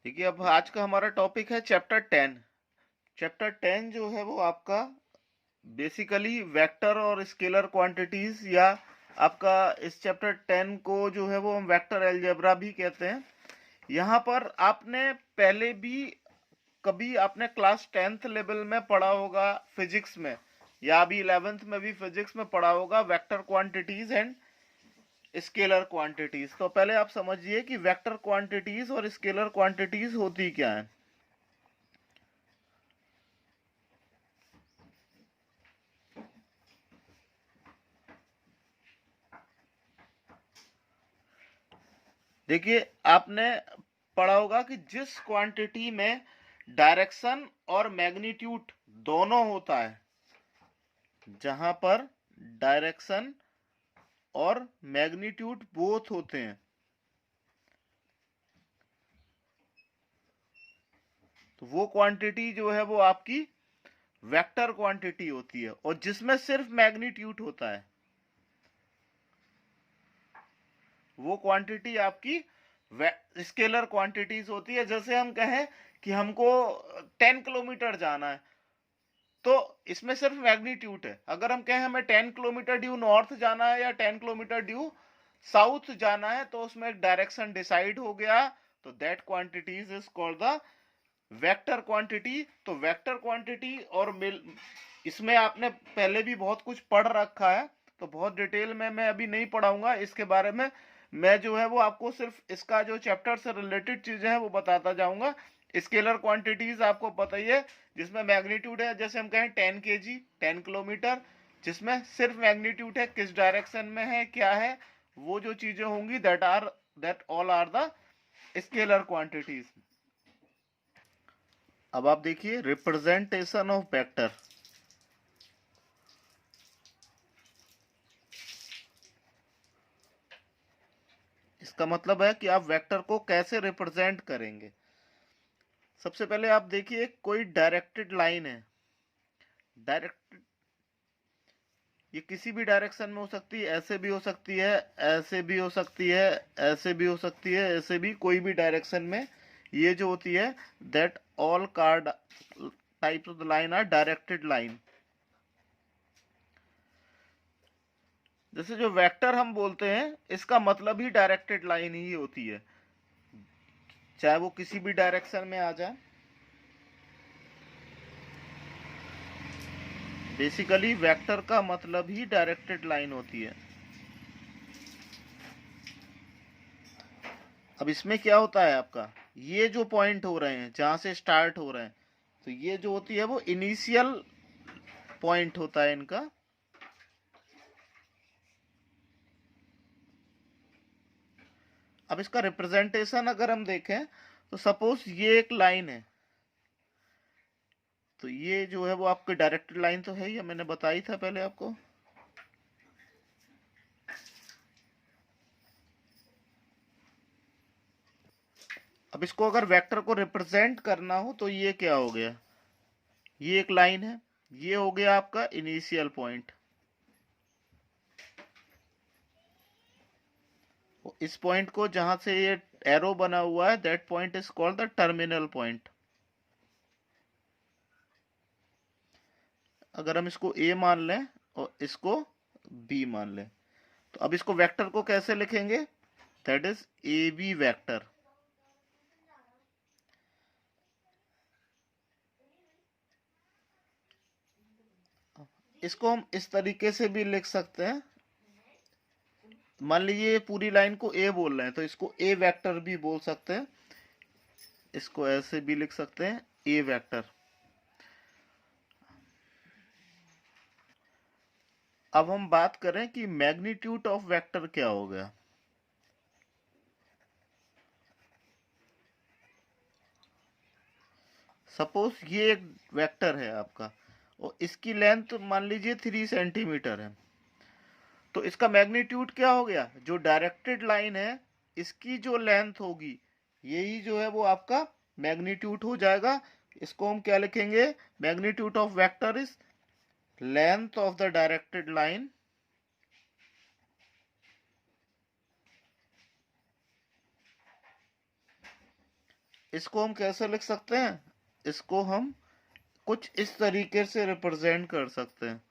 देखिए, अब आज का हमारा टॉपिक है चैप्टर 10। चैप्टर 10 जो है वो आपका बेसिकली वेक्टर और स्केलर क्वांटिटीज, या आपका इस चैप्टर 10 को जो है वो हम वेक्टर अलजेब्रा भी कहते हैं। यहाँ पर आपने पहले भी कभी आपने क्लास 10th लेवल में पढ़ा होगा फिजिक्स में, या अभी 11th में भी फिजिक्स में पढ़ा होगा vector quantities and scalar quantities. तो पहले आप समझिए कि वेक्टर क्वांटिटीज और स्केलर क्वांटिटीज होती क्या है। देखिए, आपने पढ़ा होगा कि जिस क्वांटिटी में डायरेक्शन और मैग्नीट्यूड दोनों होता है, जहां पर डायरेक्शन और मैग्नीट्यूड बोथ होते हैं, तो वो क्वांटिटी जो है वो आपकी वेक्टर क्वांटिटी होती है। और जिसमें सिर्फ मैग्नीट्यूड होता है, वो क्वांटिटी आपकी स्केलर क्वांटिटीज होती है। जैसे हम कहें कि हमको 10 किलोमीटर जाना है, तो इसमें सिर्फ मैग्नीट्यूड है। अगर हम कहें हमें 10 किलोमीटर ड्यू नॉर्थ जाना है या 10 किलोमीटर ड्यू साउथ जाना है, तो उसमें एक डायरेक्शन डिसाइड हो गया, तो that quantity is called the vector quantity. तो वेक्टर क्वांटिटी और इसमें आपने पहले भी बहुत कुछ पढ़ रखा है, तो बहुत डिटेल में मैं अभी नहीं पढ़ाऊंगा इसके बारे में। मैं जो है वो आपको सिर्फ इसका जो चैप्टर से रिलेटेड चीजें हैं वो बताता जाऊंगा। स्केलर क्वांटिटीज आपको पता ही है, जिसमें मैग्नीट्यूड है, जैसे हम कहें 10 kg 10 किलोमीटर, जिसमें सिर्फ मैग्नीट्यूड है, किस डायरेक्शन में है, क्या है, वो जो चीजें होंगी that all are the scalar quantities. अब आप देखिए रिप्रेजेंटेशन ऑफ वेक्टर। इसका मतलब है कि आप वेक्टर को कैसे रिप्रेजेंट करेंगे। सबसे पहले आप देखिए, कोई डायरेक्टेड लाइन है। डायरेक्टेड, ये किसी भी डायरेक्शन में हो सकती है, ऐसे भी हो सकती है, ऐसे भी हो सकती है, ऐसे भी हो सकती है, ऐसे भी, कोई भी डायरेक्शन में ये जो होती है, that all car types of the line are directed line. जैसे जो वेक्टर हम बोलते हैं, इसका मतलब ही डायरेक्टेड लाइन ही होती है, चाहे वो किसी भी डायरेक्शन में आ जाए। बेसिकली वेक्टर का मतलब ही डायरेक्टेड लाइन होती है। अब इसमें क्या होता है आपका, ये जो पॉइंट हो रहे हैं जहां से स्टार्ट हो रहे हैं, तो ये जो होती है वो इनिशियल पॉइंट होता है इनका। अब इसका रिप्रेजेंटेशन अगर हम देखें, तो सपोज ये एक लाइन है, तो ये जो है वो आपकी डायरेक्टेड लाइन तो है ही, मैंने बताई था पहले आपको। अब इसको अगर वेक्टर को रिप्रेजेंट करना हो, तो ये क्या हो गया, ये एक लाइन है, ये हो गया आपका इनिशियल पॉइंट। इस पॉइंट को जहां से ये एरो बना हुआ है, that point is called the terminal point. अगर हम इसको ए मान लें और इसको बी मान लें, तो अब इसको वेक्टर को कैसे लिखेंगे, that is A B vector. इसको हम इस तरीके से भी लिख सकते हैं। मान लीजिए पूरी लाइन को ए बोल रहे हैं, तो इसको ए वेक्टर भी बोल सकते हैं, इसको ऐसे भी लिख सकते हैं, ए वेक्टर। अब हम बात करें कि मैग्नीट्यूड ऑफ वेक्टर क्या हो गया। सपोज ये एक वेक्टर है आपका, और इसकी लेंथ मान लीजिए 3 सेंटीमीटर है, तो इसका मैग्नीट्यूड क्या हो गया, जो डायरेक्टेड लाइन है इसकी जो लेंथ होगी, यही जो है वो आपका मैग्नीट्यूड हो जाएगा। इसको हम क्या लिखेंगे, magnitude of vector is length of the directed line इसको हम कैसे लिख सकते हैं, इसको हम कुछ इस तरीके से रिप्रेजेंट कर सकते हैं।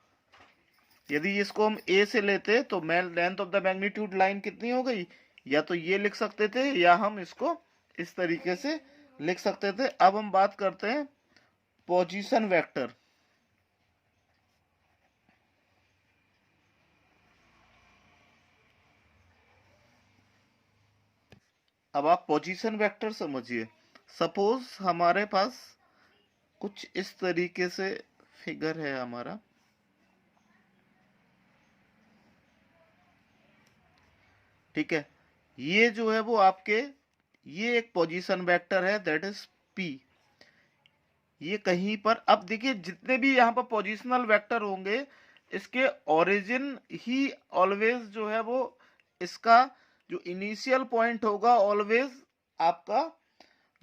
यदि इसको हम ए से लेते तो length of the magnitude line कितनी हो गई, या तो ये लिख सकते थे या हम इसको इस तरीके से लिख सकते थे। अब हम बात करते हैं पोजीशन वेक्टर। अब आप पोजीशन वेक्टर समझिए। सपोज हमारे पास कुछ इस तरीके से फिगर है हमारा, ठीक है। ये जो है वो आपके, ये एक पोजीशन वेक्टर है, दैट इज पी। ये कहीं पर, अब देखिए जितने भी यहाँ पर पोजिशनल वेक्टर होंगे, इसके ओरिजिन ही ऑलवेज जो है वो, इसका जो इनिशियल पॉइंट होगा ऑलवेज आपका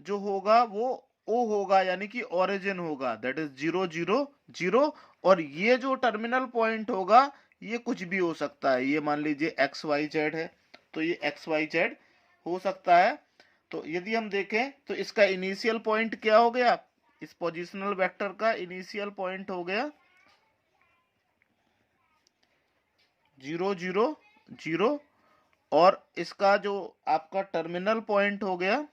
जो होगा वो ओ होगा, यानी कि ओरिजिन होगा, दैट इज 0 0 0। और ये जो टर्मिनल पॉइंट होगा ये कुछ भी हो सकता है, ये मान लीजिए एक्स वाई जेड है, तो ये एक्स वाई जेड हो सकता है। तो यदि हम देखें तो इसका इनिशियल पॉइंट क्या हो गया, इस पोजिशनल वेक्टर का इनिशियल पॉइंट हो गया 0 0 0, और इसका जो आपका टर्मिनल पॉइंट हो गया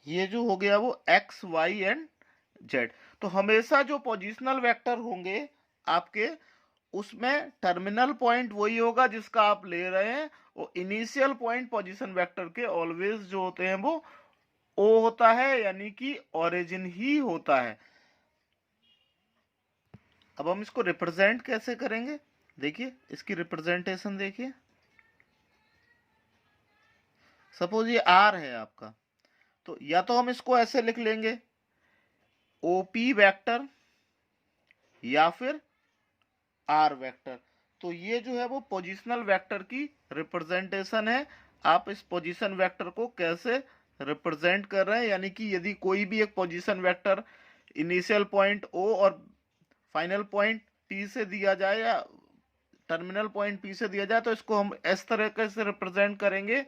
ये जो हो गया वो एक्स वाई एंड जेड। तो हमेशा जो पोजिशनल वेक्टर होंगे आपके, उसमें टर्मिनल पॉइंट वही होगा जिसका आप ले रहे हैं, और इनिशियल पॉइंट पोजीशन वेक्टर के ऑलवेज जो होते हैं वो ओ होता है, यानी कि ओरिजिन ही होता है। अब हम इसको रिप्रेजेंट कैसे करेंगे, देखिए इसकी रिप्रेजेंटेशन देखिए। सपोज ये आर है आपका, तो या तो हम इसको ऐसे लिख लेंगे ओपी वेक्टर या फिर आर वेक्टर। तो ये जो है वो पोजिशनल वेक्टर की रिप्रेजेंटेशन है। आप इस पोजीशन वेक्टर को कैसे रिप्रेजेंट कर रहे हैं, यानी कि यदि कोई भी एक position vector initial point O और फाइनल पॉइंट पी से दिया जाए, या टर्मिनल पॉइंट पी से दिया जाए, तो इसको हम इस तरह से रिप्रेजेंट करेंगे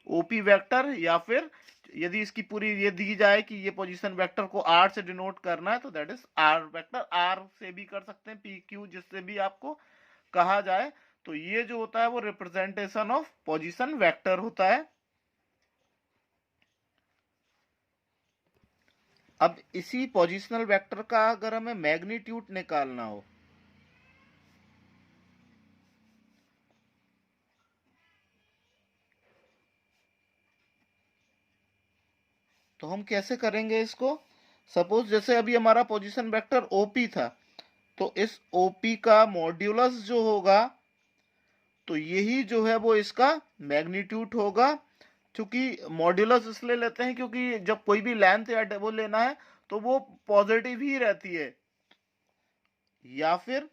ओपी वेक्टर, या फिर यदि इसकी पूरी ये दी जाए कि ये पोजीशन वेक्टर को आर से डिनोट करना है, तो that is R vector. R से भी कर सकते हैं, पी क्यू जिससे भी आपको कहा जाए। तो ये जो होता है वो रिप्रेजेंटेशन ऑफ पोजीशन वेक्टर होता है। अब इसी पोजिशनल वेक्टर का अगर हमें मैग्नीट्यूड निकालना हो, तो हम कैसे करेंगे इसको। सपोज जैसे अभी हमारा पोजीशन वेक्टर ओपी था, तो इस ओपी का मॉड्यूलस जो होगा, तो यही जो है वो इसका मैग्नीट्यूड होगा। क्योंकि मॉड्यूलस इसलिए लेते हैं क्योंकि जब कोई भी लेंथ या वो लेना है तो वो पॉजिटिव ही रहती है। या फिर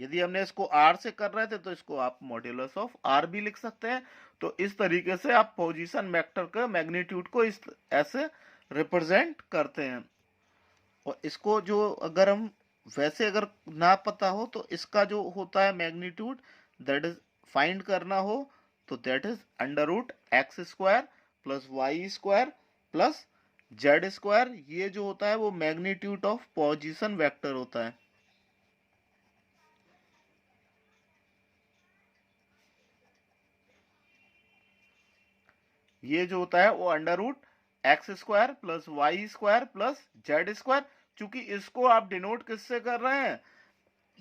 यदि हमने इसको आर से कर रहे थे तो इसको आप मॉड्यूलस ऑफ आर भी लिख सकते हैं। तो इस तरीके से आप पोजीशन वेक्टर का मैग्नीट्यूड को इस ऐसे रिप्रेजेंट करते हैं। और इसको जो अगर हम वैसे अगर ना पता हो तो इसका जो होता है मैग्नीट्यूड, दैट इज फाइंड करना हो, तो that is under root x square plus y square plus z square. ये जो होता है वो मैग्नीट्यूड ऑफ पोजीशन वेक्टर होता है। ये जो होता है वो under root x square plus y square plus z square. चूंकि इसको आप डिनोट किससे कर रहे हैं,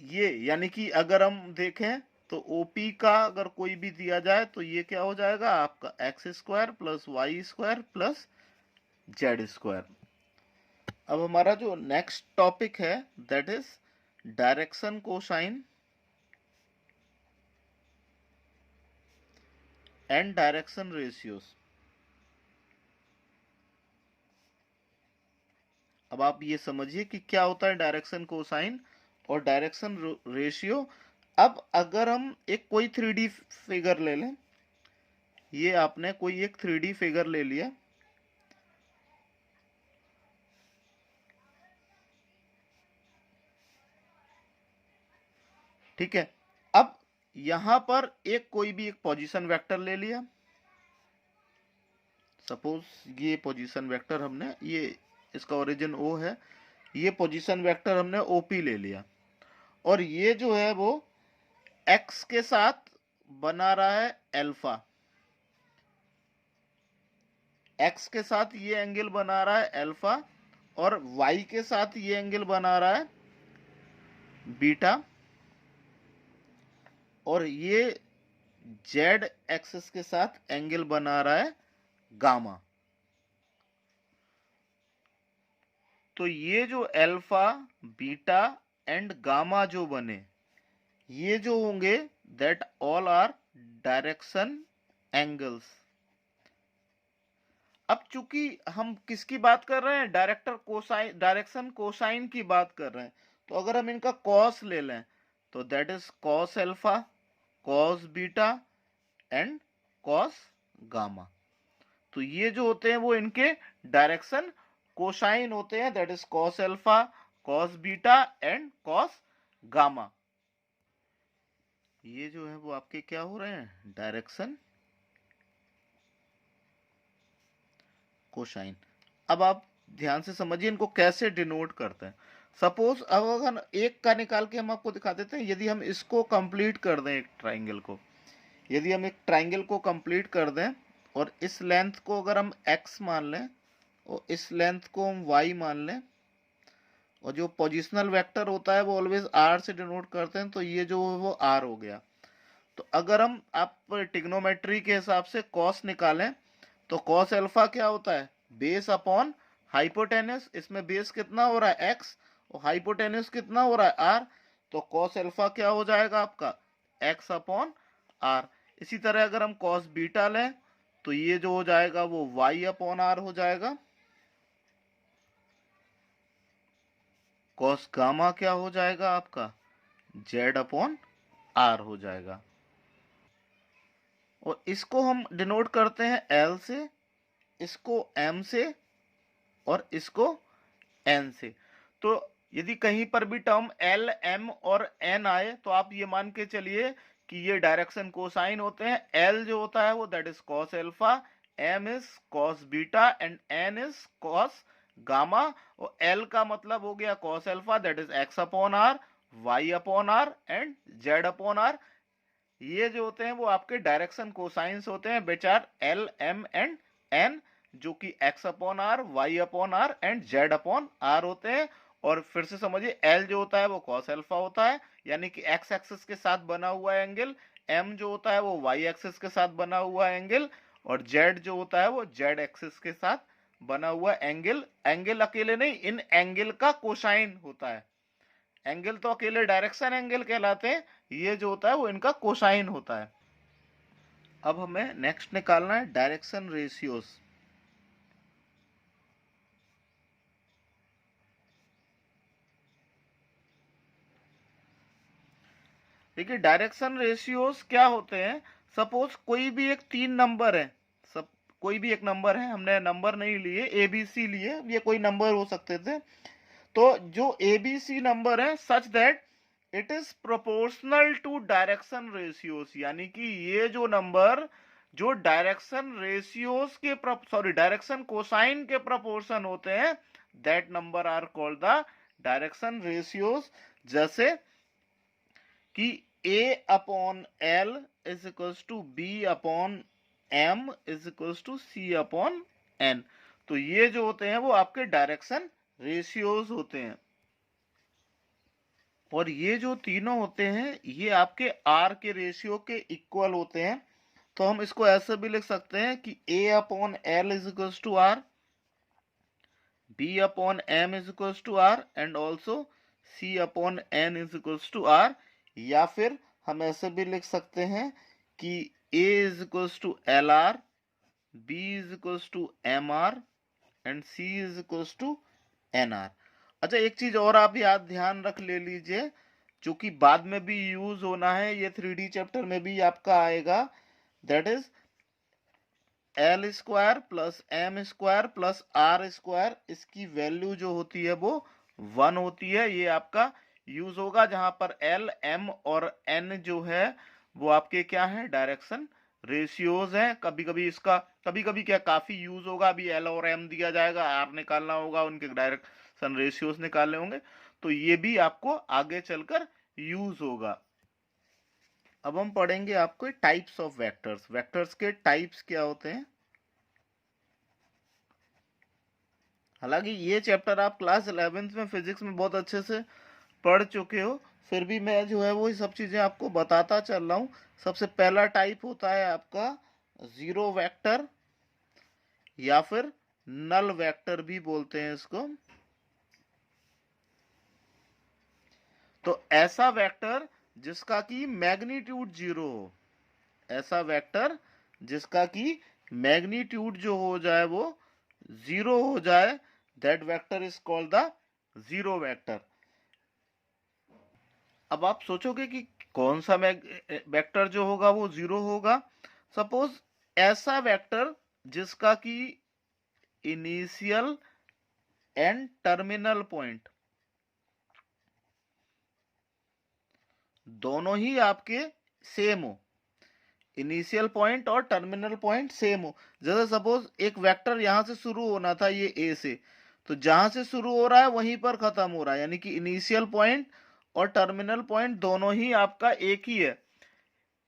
ये यानी कि अगर हम देखें तो ओपी का अगर कोई भी दिया जाए तो ये क्या हो जाएगा आपका x square plus y square plus z square. अब हमारा जो नेक्स्ट टॉपिक है that is direction cosine and direction ratios. अब आप ये समझिए कि क्या होता है डायरेक्शन कोसाइन और डायरेक्शन रेशियो। अब अगर हम एक कोई 3D फिगर ले लें, ये आपने कोई एक 3D फिगर ले लिया, ठीक है। अब यहां पर एक कोई भी एक पोजीशन वेक्टर ले लिया, सपोज ये पोजीशन वेक्टर हमने, ये इसका ओरिजिन ओ है, ये पोजीशन वेक्टर हमने ओपी ले लिया, और ये जो है वो एक्स के साथ बना रहा है अल्फा, एक्स के साथ ये एंगल बना रहा है अल्फा, और वाई के साथ ये एंगल बना रहा है बीटा, और ये जेड एक्सिस के साथ एंगल बना रहा है गामा। तो ये जो अल्फा, बीटा एंड गामा जो बने, ये जो होंगे that all are direction angles. अब चूंकि हम किसकी बात कर रहे हैं, डायरेक्शन कोसाइन की बात कर रहे हैं, तो अगर हम इनका कॉस ले लें तो that is cos alpha, cos beta and cos gamma. तो ये जो होते हैं वो इनके डायरेक्शन कोसाइन होते हैं, that is cos alpha, cos beta and cos gamma. ये जो है वो आपके क्या हो रहे हैं, डायरेक्शन कोसाइन। अब आप ध्यान से समझिए इनको कैसे डिनोट करते हैं। सपोज अब अगर एक का निकाल के हम आपको दिखा देते हैं, यदि हम इसको कंप्लीट कर दें, एक ट्राइंगल को, यदि हम एक ट्राइंगल को कंप्लीट कर दें और इस लेंथ को अगर हम x मान लें और इस लेंथ को हम y मान लें, और जो पोजिशनल वेक्टर होता है वो ऑलवेज r से डिनोट करते हैं, तो ये जो है वो r हो गया। तो अगर हम आप ट्रिग्नोमेट्री के हिसाब से cos निकालें तो cos अल्फा क्या होता है, बेस अपॉन हाइपोटेनस, इसमें बेस कितना हो रहा है x और हाइपोटेनस कितना हो रहा है r, तो cos अल्फा क्या हो जाएगा आपका x अपॉन r। इसी तरह अगर हम cos बीटा लें तो ये जो हो जाएगा वो y अपॉन r हो जाएगा। cos गामा क्या हो जाएगा आपका, z अपॉन r हो जाएगा। और इसको हम डिनोट करते हैं L से, इसको M से और इसको N से। तो यदि कहीं पर भी टर्म L, M और N आए तो आप ये मान के चलिए कि ये डायरेक्शन कोसाइन होते हैं। L जो होता है वो that is cos alpha, M is cos beta and N is cos gamma, और L का मतलब हो गया cos alpha that is x upon R, y upon R and z upon R. ये जो होते हैं वो आपके डायरेक्शन कोसाइंस होते हैं which are L, M and N, जो कि x upon R, y upon R and z upon R होते हैं। और फिर से समझिए L जो होता है वो cos अल्फा होता है, यानी कि x एक्सिस के साथ बना हुआ एंगल, M जो होता है वो y एक्सिस के साथ बना हुआ एंगल, और Z जो होता है वो z एक्सिस के साथ बना हुआ एंगल। एंगल अकेले नहीं, इन एंगल का कोसाइन होता है। एंगल तो अकेले डायरेक्शन एंगल कहलाते हैं, ये जो होता है वो इनका कोसाइन होता है। अब हमें नेक्स्ट निकालना है डायरेक्शन रेशियोज। देखिए डायरेक्शन रेशियोज क्या होते हैं, सपोज कोई भी एक तीन नंबर है, सब कोई भी एक नंबर है, हमने नंबर नहीं लिए, ABC लिए, ये कोई नंबर हो सकते थे। तो जो ABC नंबर है such that it is proportional to direction ratios, यानी कि ये जो नंबर जो डायरेक्शन रेशियोज के डायरेक्शन कोसाइन के प्रोपोर्शन होते हैं, that number are called the direction ratios. जैसे कि A upon L is equals to B upon M is equals to C upon N। तो ये जो होते हैं वो आपके डायरेक्शन रेशियोज होते हैं, और ये जो तीनों होते हैं ये आपके R के रेशियो के इक्वल होते हैं। तो हम इसको ऐसे भी लिख सकते हैं कि A upon L is equals to R, B upon M is equals to R and also C upon N is equals to R। या फिर हम ऐसे भी लिख सकते हैं कि A is equals to LR, B is equals to MR and C is equals to NR। अच्छा एक चीज और आप याद ध्यान रख ले लीजिए, जो कि बाद में भी यूज होना है, ये 3D चैप्टर में भी आपका आएगा, that is L square plus M square plus R square, इसकी वैल्यू जो होती है वो 1 होती है। ये आपका यूज होगा जहां पर L, M और N जो है वो आपके क्या है, डायरेक्शन रेशियोज हैं। कभी कभी क्या काफी यूज होगा, अभी एल और एम दिया जाएगा, आर निकालना होगा, उनके डायरेक्शन रेशियोज निकालने होंगे, तो ये भी आपको आगे चलकर यूज होगा। अब हम पढ़ेंगे आपको टाइप्स ऑफ वेक्टर्स। वेक्टर्स के टाइप्स क्या होते हैं। हालांकि ये चैप्टर आप क्लास 11th में फिजिक्स में बहुत अच्छे से पढ़ चुके हो, फिर भी मैं जो है वो सब चीजें आपको बताता चल रहा हूँ। सबसे पहला टाइप होता है आपका जीरो वेक्टर, या फिर नल वेक्टर भी बोलते हैं इसको। तो ऐसा वेक्टर जिसका की मैग्नीट्यूड जीरो हो, ऐसा वेक्टर जिसका की मैग्नीट्यूड जो हो जाए वो जीरो हो जाए, that vector is called the zero vector. अब आप सोचोगे कि कौन सा वेक्टर जो होगा वो जीरो होगा। सपोज ऐसा वेक्टर जिसका की इनिशियल एंड टर्मिनल पॉइंट दोनों ही आपके सेम हो, इनिशियल पॉइंट और टर्मिनल पॉइंट सेम हो। जैसे सपोज एक वेक्टर यहां से शुरू होना था, ये ए से, तो जहां से शुरू हो रहा है वहीं पर खत्म हो रहा है, यानी कि इनिशियल पॉइंट और टर्मिनल पॉइंट दोनों ही आपका एक ही है।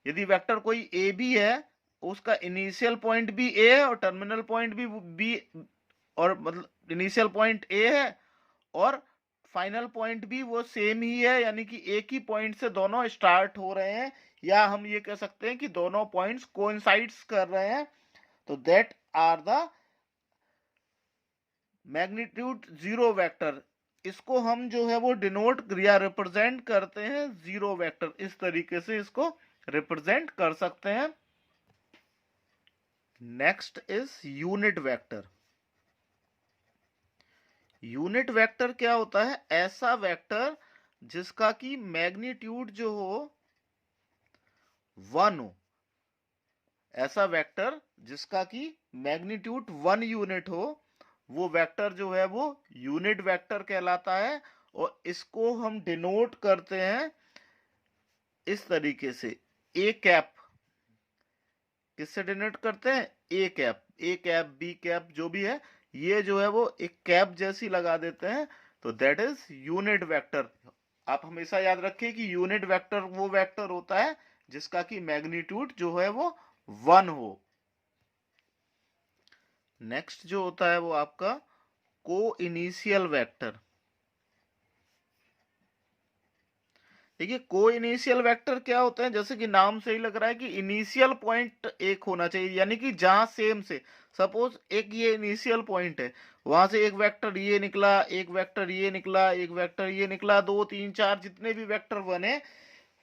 यदि वेक्टर कोई ए भी है, उसका इनिशियल पॉइंट भी ए है और टर्मिनल पॉइंट भी बी, और मतलब इनिशियल पॉइंट ए है और फाइनल पॉइंट भी वो सेम ही है, यानी कि एक ही पॉइंट से दोनों स्टार्ट हो रहे हैं, या हम ये कह सकते हैं कि दोनों पॉइंट्स कोइंसाइड्स कर रहे हैं, तो that are the magnitude zero vector. इसको हम जो है वो डिनोट या रिप्रेजेंट करते हैं जीरो वेक्टर, इस तरीके से इसको रिप्रेजेंट कर सकते हैं। Next is unit vector. Unit vector क्या होता है, ऐसा वेक्टर जिसका की मैग्नीट्यूड जो हो 1 हो, ऐसा वेक्टर जिसका की मैग्नीट्यूड 1 यूनिट हो, वो वेक्टर जो है वो यूनिट वेक्टर कहलाता है। और इसको हम डिनोट करते हैं इस तरीके से, ए कैप। किससे डिनोट करते हैं, A cap, A cap B cap जो भी है, ये जो है वो एक कैप जैसी लगा देते हैं, तो दैट इज यूनिट वेक्टर। आप हमेशा याद रखिए कि यूनिट वेक्टर वो वेक्टर होता है जिसका की मैग्नीट्यूड जो है वो 1 हो। नेक्स्ट जो होता है वो आपका को इनिशियल वेक्टर। देखिए को इनिशियल वेक्टर क्या होते हैं, जैसे कि नाम से ही लग रहा है कि इनिशियल पॉइंट एक होना चाहिए, यानी कि जहां सेम से, सपोज एक ये इनिशियल पॉइंट है, वहां से एक वेक्टर ये निकला, एक वेक्टर ये निकला, एक वेक्टर ये निकला, 2 3 4 जितने भी वेक्टर बने,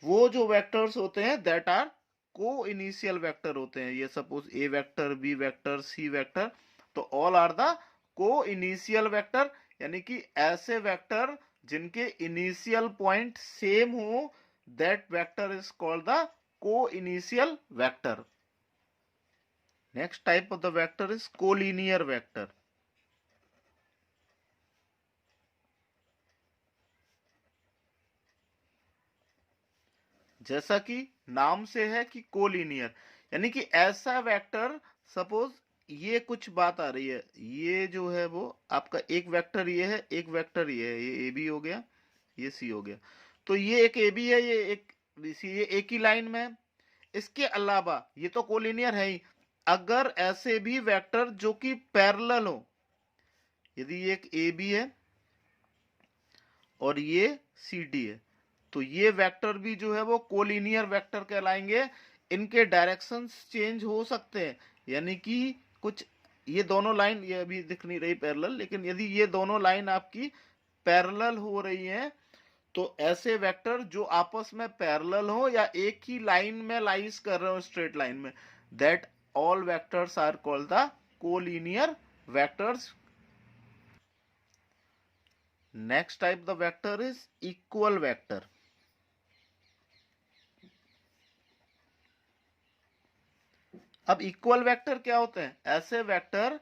वो जो वेक्टर्स होते हैं that are coinitial vector होते हैं। ये suppose A vector, B vector, C vector, तो all are the coinitial vector, यानी कि ऐसे वेक्टर जिनके इनिशियल पॉइंट सेम हो, that vector is called the coinitial vector. Next type of the vector is collinear vector. जैसा कि नाम से है कि कोलिनियर, यानी कि ऐसा वेक्टर, सपोज ये कुछ बात आ रही है, ये जो है वो आपका एक वेक्टर ये है, एक वेक्टर ये है, ये ए बी हो गया, ये सी हो गया, तो ये एक ए बी है, ये एक सी, ये एक ही लाइन में है। इसके अलावा ये तो कोलिनियर है ही, अगर ऐसे भी वेक्टर जो कि पैरेलल हो, यदि ये एक ए बी है और ये सी डी है, तो ये वेक्टर भी जो है वो कोलिनियर वेक्टर कहलाएंगे। इनके डायरेक्शंस चेंज हो सकते हैं, यानी कि कुछ ये दोनों लाइन, ये अभी दिख नहीं रही पैरेलल, लेकिन यदि ये दोनों लाइन आपकी पैरेलल हो रही हैं, तो ऐसे वेक्टर जो आपस में पैरेलल हो या एक ही लाइन में लाइज कर रहे हो स्ट्रेट लाइन में, that all vectors are called the collinear vectors. Next type the vector is equal vector. अब इक्वल वेक्टर क्या होते हैं, ऐसे वेक्टर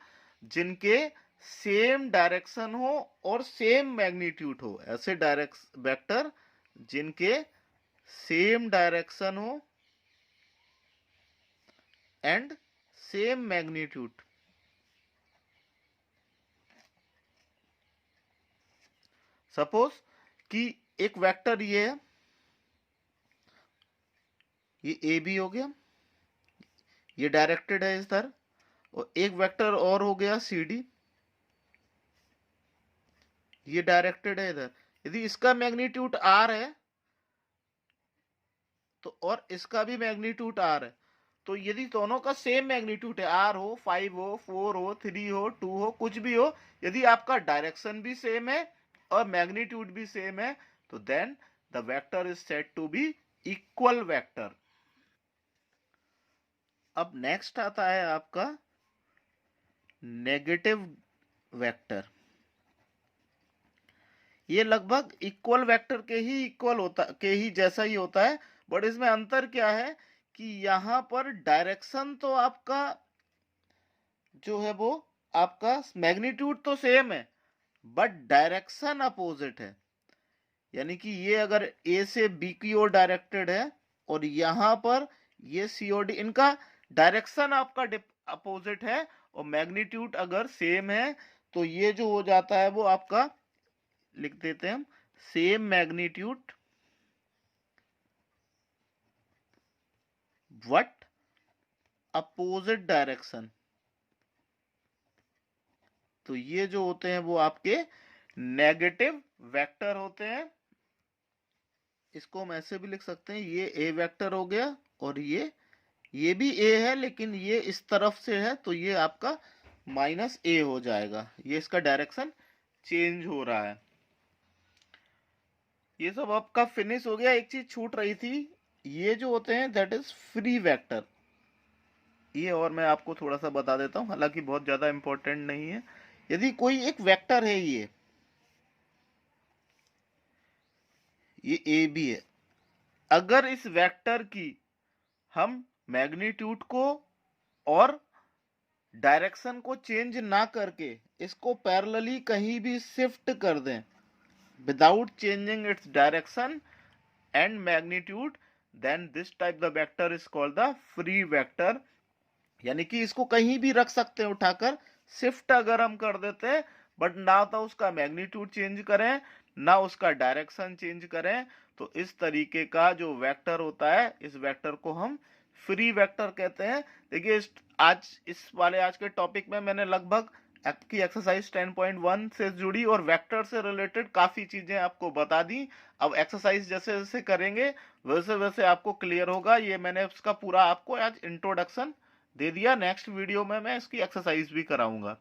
जिनके सेम डायरेक्शन हो और सेम मैग्नीट्यूड हो, ऐसे वेक्टर जिनके सेम डायरेक्शन हो एंड सेम मैग्नीट्यूड। सपोज कि एक वेक्टर ये है, ये ए बी हो गया, ये डायरेक्टेड है इधर, और एक वेक्टर और हो गया सी डी, ये डायरेक्टेड है इधर। यदि इसका मैग्नीट्यूड आर है तो और इसका भी मैग्नीट्यूड आर है, तो यदि दोनों का सेम मैग्नीट्यूड है, आर हो, 5 हो, 4 हो, 3 हो, 2 हो, कुछ भी हो, यदि आपका डायरेक्शन भी सेम है और मैग्नीट्यूड भी सेम है, तो then the vector is said to be equal vector. अब नेक्स्ट आता है आपका नेगेटिव वेक्टर। ये लगभग इक्वल वेक्टर के ही जैसा ही होता है, बट इसमें अंतर क्या है कि यहां पर डायरेक्शन तो आपका जो है वो आपका मैग्नीट्यूड तो सेम है, बट डायरेक्शन अपोजिट है। यानी कि ये अगर ए से बी की ओर डायरेक्टेड है और यहां पर ये सी और डी, इनका डायरेक्शन आपका अपोजिट है, और मैग्नीट्यूड अगर सेम है तो ये जो हो जाता है वो आपका, लिख देते हैं हम, same magnitude but opposite direction. तो ये जो होते हैं वो आपके नेगेटिव वेक्टर होते हैं। इसको हम ऐसे भी लिख सकते हैं, ये ए वेक्टर हो गया और ये भी ए है लेकिन ये इस तरफ से है, तो ये आपका माइनस ए हो जाएगा, ये इसका डायरेक्शन चेंज हो रहा है। ये सब आपका फिनिश हो गया। एक चीज छूट रही थी, ये जो होते हैं दैट इज फ्री वेक्टर। ये और मैं आपको थोड़ा सा बता देता हूं, हालांकि बहुत ज्यादा इंपॉर्टेंट नहीं है। यदि कोई एक वेक्टर है, ये ए बी है, अगर इस वेक्टर की हम मैग्नीट्यूड को और डायरेक्शन को चेंज ना करके इसको पैरेलली कहीं भी शिफ्ट कर दें without changing its direction and magnitude, then this type the vector is called the free vector. यानी कि इसको कहीं भी रख सकते हैं उठाकर, शिफ्ट अगर हम कर देते हैं, बट ना तो उसका मैग्नीट्यूड चेंज करें ना उसका डायरेक्शन चेंज करें, तो इस तरीके का जो वेक्टर होता है, इस वेक्टर को हम फ्री वेक्टर कहते हैं। देखिए आज के टॉपिक में मैंने लगभग आपकी एक्सरसाइज 10.1 से जुड़ी और वेक्टर से रिलेटेड काफी चीजें आपको बता दी। अब एक्सरसाइज जैसे जैसे करेंगे वैसे वैसे आपको क्लियर होगा। ये मैंने उसका पूरा आपको आज इंट्रोडक्शन दे दिया। नेक्स्ट वीडियो में मैं इसकी एक्सरसाइज भी कराऊंगा।